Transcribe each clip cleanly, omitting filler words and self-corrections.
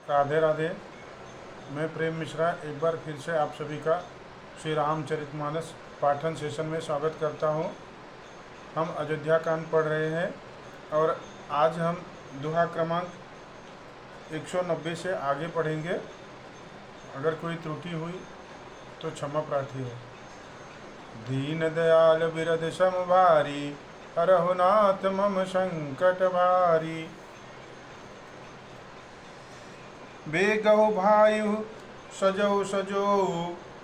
राधे राधे। मैं प्रेम मिश्रा एक बार फिर से आप सभी का श्री रामचरितमानस पाठन सेशन में स्वागत करता हूँ। हम अयोध्या कांड पढ़ रहे हैं और आज हम दोहा क्रमांक 190 से आगे पढ़ेंगे। अगर कोई त्रुटि हुई तो क्षमा प्रार्थी है। दीन दयाल बिरद सम भारी, हरहु नाथ मम संकट भारी। बेगहु भायु सजौ सजो,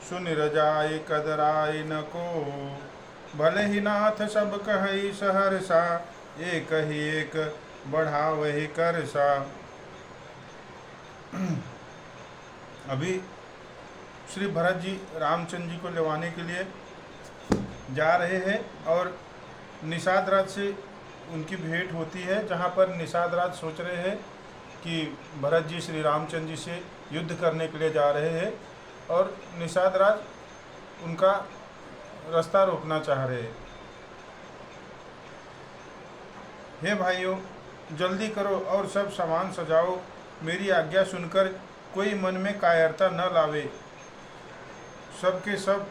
सुनि रजाय कदराय न को। भले ही नाथ सब कहई सहरसा, एक ही एक बढ़ावहि करसा। अभी श्री भरत जी रामचंद्र जी को लेवाने के लिए जा रहे हैं और निषाद राज से उनकी भेंट होती है, जहाँ पर निषाद राज सोच रहे हैं कि भरत जी श्री रामचंद्र जी से युद्ध करने के लिए जा रहे हैं और निषाद राज उनका रास्ता रोकना चाह रहे हैं। हे भाइयों, जल्दी करो और सब सामान सजाओ। मेरी आज्ञा सुनकर कोई मन में कायरता न लावे। सबके सब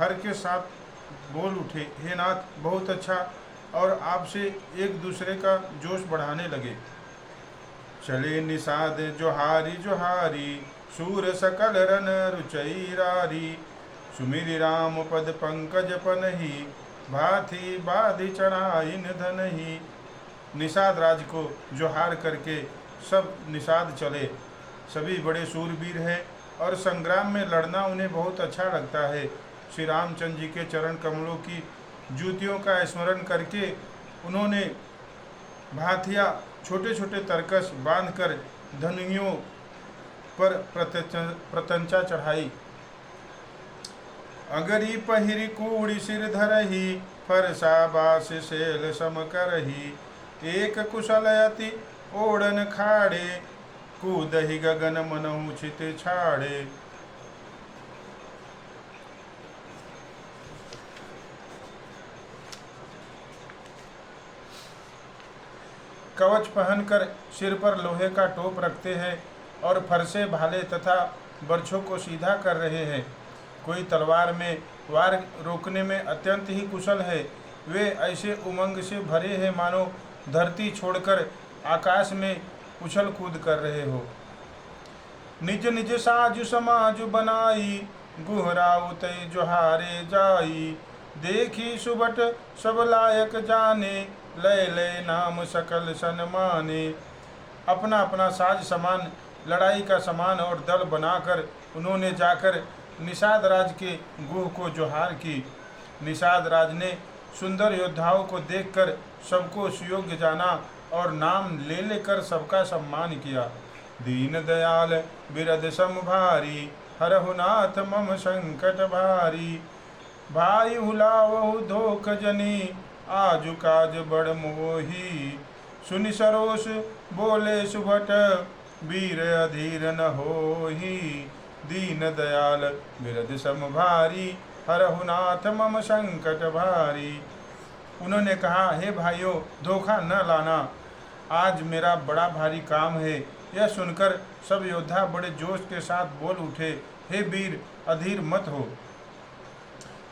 हर के साथ बोल उठे, हे नाथ, बहुत अच्छा, और आपसे एक दूसरे का जोश बढ़ाने लगे। चले निषाद जोहारी जोहारी, सूर सकल रन रुचैरारी। सुमिरि राम पद पंकज पनहि, भाथी बाधि चढ़ाइन धनहि। निषाद राज को जोहार करके सब निषाद चले। सभी बड़े सूरवीर हैं और संग्राम में लड़ना उन्हें बहुत अच्छा लगता है। श्री रामचंद्र जी के चरण कमलों की जूतियों का स्मरण करके उन्होंने भाथिया छोटे छोटे तरकस बांधकर धनुइयों पर प्रतंचा चढ़ाई। अगरी पहिरी कूड़ी सिर धरही, फरसा बास सेल सम करही। एक कुशल अति ओढ़न खाड़े, कूदहि गगन मनहु छित छाड़े। कवच पहनकर सिर पर लोहे का टोप रखते हैं और फरसे भाले तथा बर्छों को सीधा कर रहे हैं। कोई तलवार में वार रोकने में अत्यंत ही कुशल है। वे ऐसे उमंग से भरे हैं मानो धरती छोड़कर आकाश में उछल कूद कर रहे हो। निज निज साजु समाजु बनाई, गुहराउ तय जोहारे जाई। देखी सुबट सब लायक जाने, लय लय नाम सकल सन्माने। अपना अपना साज समान, लड़ाई का समान और दल बनाकर उन्होंने जाकर निषाद राज के गुह को जोहार की। निषाद राज ने सुंदर योद्धाओं को देखकर सबको सुयोग्य जाना और नाम ले लेकर सबका सम्मान किया। दीन दयाल बिरद सम भारी, हरहु नाथ मम संकट भारी। भाई हुलावहु धोख जनी, आजु काज बड़ मोही। सुनि सरोष बोले सुभट, वीर अधीर न होही। दीन दयाल बिरद सम भारी, हरहु नाथ मम संकट भारी। उन्होंने कहा, हे भाइयों, धोखा न लाना, आज मेरा बड़ा भारी काम है। यह सुनकर सब योद्धा बड़े जोश के साथ बोल उठे, हे वीर, अधीर मत हो।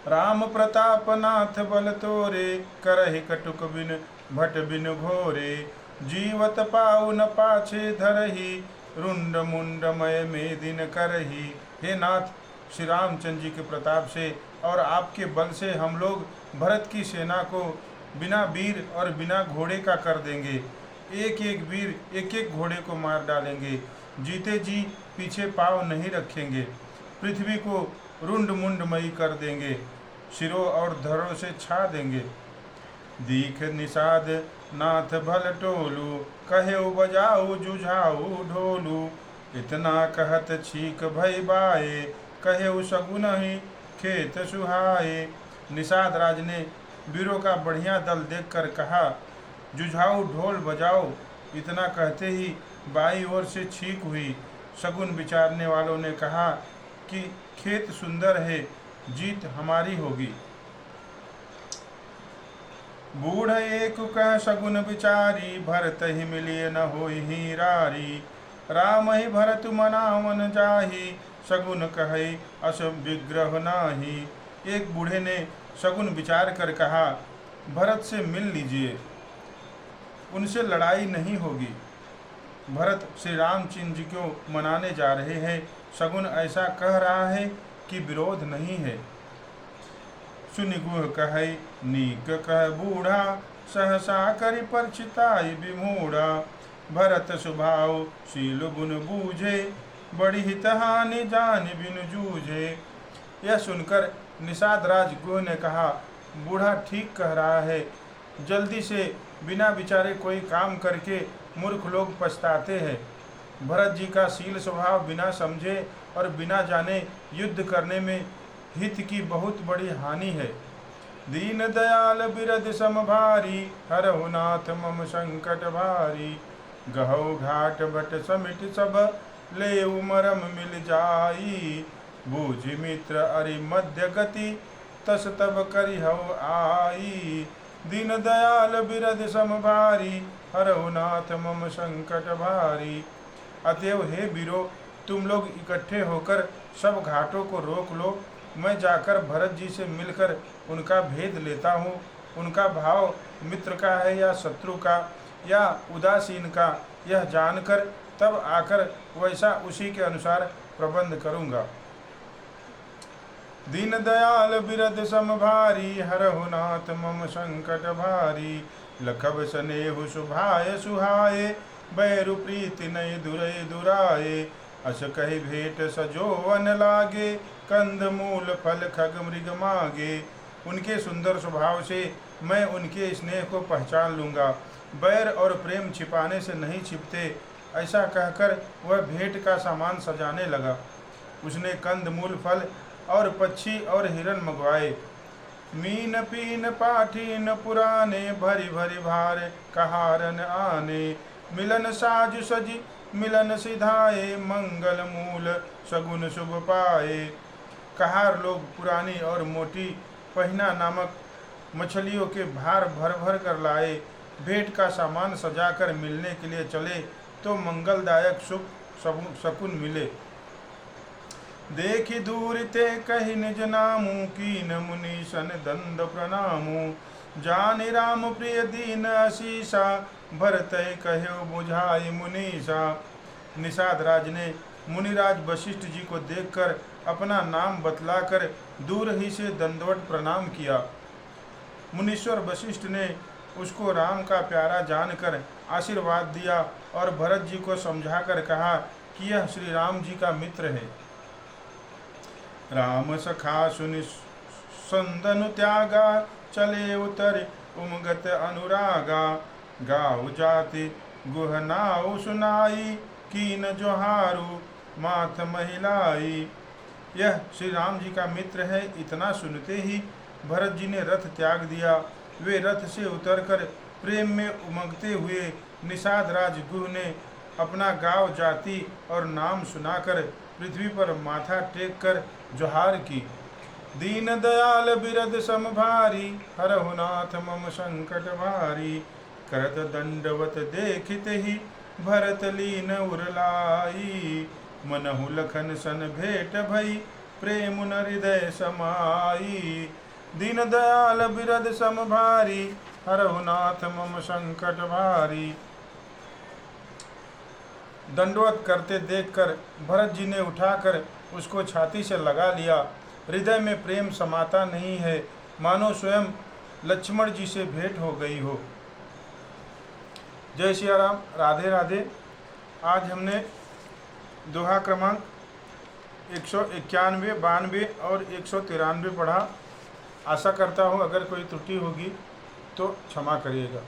राम प्रताप नाथ बल तोरे, करहि कटुक बिन भट बिन घोरे। जीवत पाउ न पाछे धरही, रुंड मुंड मय में दिन करही। हे नाथ, श्री रामचंद्र जी के प्रताप से और आपके बल से हम लोग भरत की सेना को बिना वीर और बिना घोड़े का कर देंगे। एक एक वीर एक एक घोड़े को मार डालेंगे। जीते जी पीछे पाँव नहीं रखेंगे। पृथ्वी को रुंड मुंडमयी कर देंगे, सिरों और धरों से छा देंगे। दीख निषाद नाथ भल टोलू, कहे बजाऊ जुझाऊ ढोलू। इतना कहत छीक भय बाए, कहे सगुन ही खेत सुहाए। निषाद राज ने वीरों का बढ़िया दल देखकर कहा, जुझाऊ ढोल बजाओ। इतना कहते ही बाई ओर से छीक हुई। शगुन विचारने वालों ने कहा कि खेत सुंदर है, जीत हमारी होगी। बूढ़ एक कह सगुन विचारी, भरत ही मिलिए न होई हीरारी। राम ही भरत मनावन जाहि, शगुन कहे अस विग्रह नाही। एक बूढ़े ने शगुन विचार कर कहा, भरत से मिल लीजिए, उनसे लड़ाई नहीं होगी। भरत श्री रामचंद्र जी को मनाने जा रहे हैं। शगुन ऐसा कह रहा है कि विरोध नहीं है। सुनि गुह कहे नीक कह बूढ़ा, सहसा करि परचिताई विमूढ़ा। भरत स्वभाव शील गुण बूझे, बड़ी हित हानि जान बिन जूझे। यह सुनकर निषाद राज गुह ने कहा, बूढ़ा ठीक कह रहा है। जल्दी से बिना विचारे कोई काम करके मूर्ख लोग पछताते हैं। भरत जी का शील स्वभाव बिना समझे और बिना जाने युद्ध करने में हित की बहुत बड़ी हानि है। दीन दयाल बिरद सम भारी, हरहु नाथ मम संकट भारी। गहौ घाट बट समिट सब, ले मरम मिल जाई। बूझ मित्र अरि मध्य गति, तस तब करिहौ आई। दीन दयाल बिरद सम भारी, हरहु नाथ मम संकट भारी। अतएव हे वीरो, तुम लोग इकट्ठे होकर सब घाटों को रोक लो। मैं जाकर भरत जी से मिलकर उनका भेद लेता हूँ। उनका भाव मित्र का है या शत्रु का या उदासीन का, यह जानकर तब आकर वैसा उसी के अनुसार प्रबंध करूँगा। दीन दयाल बिरद सम भारी, हरहु नाथ मम संकट भारी। लखब सनेहु सुभाय सुहाए, बैरु प्रीति नय दुरय दुराए। अस कहि भेंट सजोवन लागे, कंद मूल फल खग मृग मागे। उनके सुंदर स्वभाव से मैं उनके स्नेह को पहचान लूँगा। बैर और प्रेम छिपाने से नहीं छिपते। ऐसा कहकर वह भेंट का सामान सजाने लगा। उसने कंद मूल फल और पक्षी और हिरन मंगवाए। मीन पीन पाठीन पुराने, भरी भरी भार कहारन आने। मिलन साज सजी मिलन सिधाए, मंगल मूल सगुन शुभ पाए। कहार लोग पुरानी और मोटी पहिना नामक मछलियों के भार भर भर कर लाए। भेंट का सामान सजाकर मिलने के लिए चले तो मंगलदायक शुभ शकुन मिले। देखि दूर ते कहि निज नामु, कीन मुनीसन दंड प्रणामु। जानि राम प्रिय दीन आशीषा, भरत कहो बुझाई मुनीषा। निषाद राज ने मुनिराज वशिष्ठ जी को देखकर अपना नाम बतलाकर दूर ही से दंडवत प्रणाम किया। मुनीश्वर वशिष्ठ ने उसको राम का प्यारा जानकर आशीर्वाद दिया और भरत जी को समझाकर कहा कि यह श्री राम जी का मित्र है। राम सखा सुनि संदनु त्यागा, चले उतर उमगत अनुरागा। गाँव जाति गुह नाउ सुनाई, कीन जोहारू माथ महिलाई। यह श्री राम जी का मित्र है। इतना सुनते ही भरत जी ने रथ त्याग दिया। वे रथ से उतरकर प्रेम में उमगते हुए निषाद राज गुह ने अपना गाँव जाति और नाम सुनाकर पृथ्वी पर माथा टेक कर जोहार की। दीन दयाल बिरद सम भारी, हरहु नाथ मम संकट भारी। करत दंडवत देखित ही, भरत लीन उरलाई। मनहु लखन सन भेंट भई, प्रेम न हृदय समाई। दीन दयाल बिरद सम भारी, हरहु नाथ मम संकट भारी। दंडवत करते देखकर भरत जी ने उठाकर उसको छाती से लगा लिया। हृदय में प्रेम समाता नहीं है, मानो स्वयं लक्ष्मण जी से भेंट हो गई हो। जय सिया राम, राधे राधे। आज हमने दोहा क्रमांक 191, 92 और 193 पढ़ा। आशा करता हूँ अगर कोई त्रुटि होगी तो क्षमा करिएगा।